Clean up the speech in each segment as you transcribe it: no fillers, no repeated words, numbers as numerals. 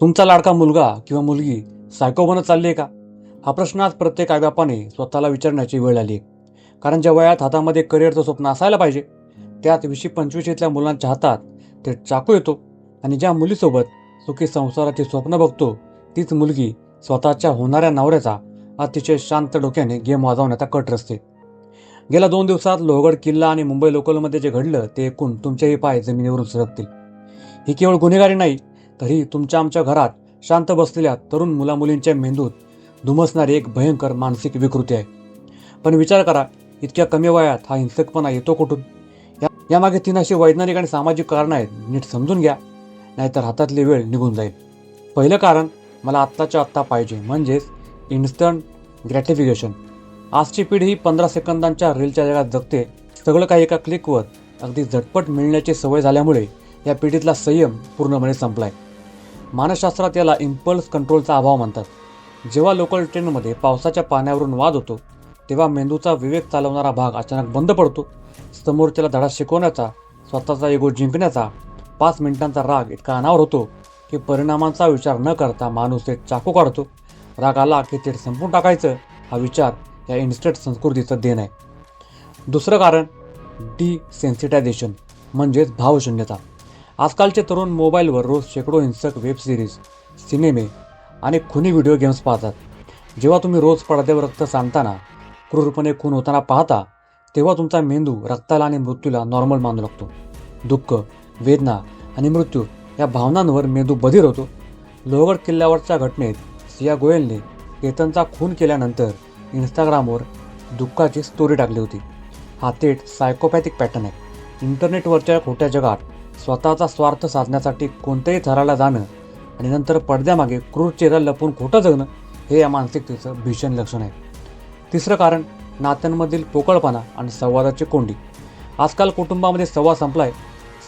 तुमचा लाडका मुलगा किंवा मुलगी सायको बनत चालली आहे का? हा प्रश्न आज प्रत्येक आईबापाने स्वतःला विचारण्याची वेळ आली आहे. कारण ज्या वयात हातामध्ये करिअरचं स्वप्न असायला पाहिजे, त्यात 20-25 मुलांच्या हातात ते चाकू येतो. आणि ज्या मुलीसोबत सुखी संसाराचे स्वप्न बघतो, तीच मुलगी स्वतःच्या होणाऱ्या नवऱ्याचा अतिशय शांत डोक्याने गेम वाजवण्याचा कट रचते. गेल्या 2 दिवसात लोहगड किल्ला आणि मुंबई लोकलमध्ये जे घडलं ते ऐकून तुमचेही पाय जमिनीवरून सरकतील. ही केवळ गुन्हेगारी नाही, तर ही तुमच्या आमच्या घरात शांत बसलेल्या तरुण मुलामुलींच्या मेंदूत धुमसणारी एक भयंकर मानसिक विकृती आहे. पण विचार करा, इतक्या कमी वयात हा हिंसकपणा येतो कुठून? यामागे 3 अशी वैज्ञानिक आणि सामाजिक कारणं आहेत. नीट समजून घ्या, नाहीतर हातातली वेळ निघून जाईल. पहिलं कारण, मला आत्ताच्या आत्ता पाहिजे, म्हणजेच इन्स्टंट ग्रॅटिफिकेशन. आजची पिढी ही 15 सेकंदांच्या रीलच्या जगात जगते. सगळं काही एका क्लिकवर अगदी झटपट मिळण्याची सवय झाल्यामुळे या पिढीतला संयम पूर्णपणे संपलाय. मानसशास्त्रात याला इम्पल्स कंट्रोलचा अभाव म्हणतात. जेव्हा लोकल ट्रेनमध्ये पावसाच्या पाण्यावरून वाद होतो, तेव्हा मेंदूचा विवेक चालवणारा भाग अचानक बंद पडतो. समोरच्याला धडा शिकवण्याचा, स्वतःचा इगो जिंकण्याचा 5 मिनिटांचा राग इतका अनावर होतो की परिणामांचा विचार न करता माणूस ते चाकू काढतो. राग आला की ते संपून टाकायचं, हा विचार या इन्स्टंट संस्कृतीचं देण आहे. दुसरं कारण, डिसेन्सिटायझेशन म्हणजेच भावशून्यता. आजकालचे तरुण मोबाईलवर रोज शेकडो हिंसक वेब सिरीज, सिनेमे आणि खुनी व्हिडिओ गेम्स पाहतात. जेव्हा तुम्ही रोज पडद्यावर रक्त सांडताना, क्रूरपणे खून होताना पाहता, तेव्हा तुमचा मेंदू रक्ताला आणि मृत्यूला नॉर्मल मानू लागतो. दुःख, वेदना आणि मृत्यू या भावनांवर मेंदू बधीर होतो. लोहगड किल्ल्यावरच्या घटनेत सिया गोयलने केतनचा खून केल्यानंतर इंस्टाग्रामवर दुःखाची स्टोरी टाकली होती. हा थेट सायकोपॅथिक पॅटर्न आहे. इंटरनेटवरच्या खोट्या जगात स्वतःचा स्वार्थ साधण्यासाठी कोणत्याही थराला जाणं आणि नंतर पडद्यामागे क्रूर चेहरा लपवून खोटं जगणं, हे या मानसिकतेचं भीषण लक्षण आहे. तिसरं कारण, नात्यांमधील पोकळपणा आणि संवादाची कोंडी. आजकाल कुटुंबामध्ये संवाद संपलाय.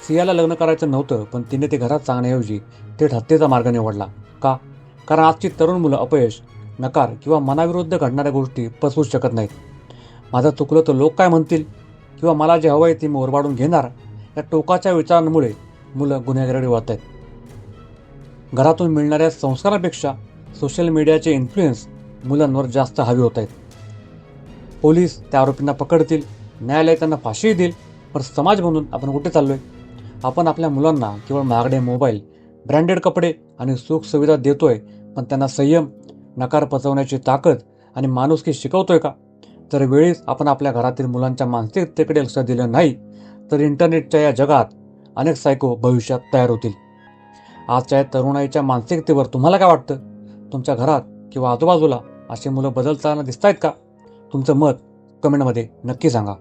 सियाला लग्न करायचं नव्हतं, पण तिने ते घरात सांगण्याऐवजी थेट हत्येचा मार्ग निवडला. का? कारण आजची तरुण मुलं अपयश, नकार किंवा मनाविरुद्ध घडणाऱ्या गोष्टी पचवूच शकत नाहीत. माझं चुकलं तर लोक काय म्हणतील, किंवा मला जे हवं आहे ते मी ओरबाडून घेणार, या टोकाच्या विचारांमुळे मुलं गुन्हेगारीकडे वळत आहेत. घरातून मिळणाऱ्या संस्कारापेक्षा सोशल मीडियाचे इन्फ्लुएन्स मुलांवर जास्त हावी होत आहेत. पोलीस त्या आरोपींना पकडतील, न्यायालय त्यांना फाशी देईल, पण समाज म्हणून आपण कुठे चाललोय? आपण आपल्या मुलांना केवळ महागडे मोबाईल, ब्रँडेड कपडे आणि सुखसुविधा देतोय, पण त्यांना संयम, नकार पचवण्याची ताकद आणि माणुसकी शिकवतोय का? जर वेळीच आपण आपल्या घरातील मुलांच्या मानसिकतेकडे लक्ष दिलं नाही, तर इंटरनेटच्या या जगात अनेक सायको भविष्यात तयार होतील. आजच्या तरुणाईच्या मानसिकतेवर तुम्हाला काय वाटतं? तुमच्या घरात किंवा आजूबाजूला अशी मुलं बदलताना दिसतायत का? तुमचं मत कमेंटमध्ये नक्की सांगा.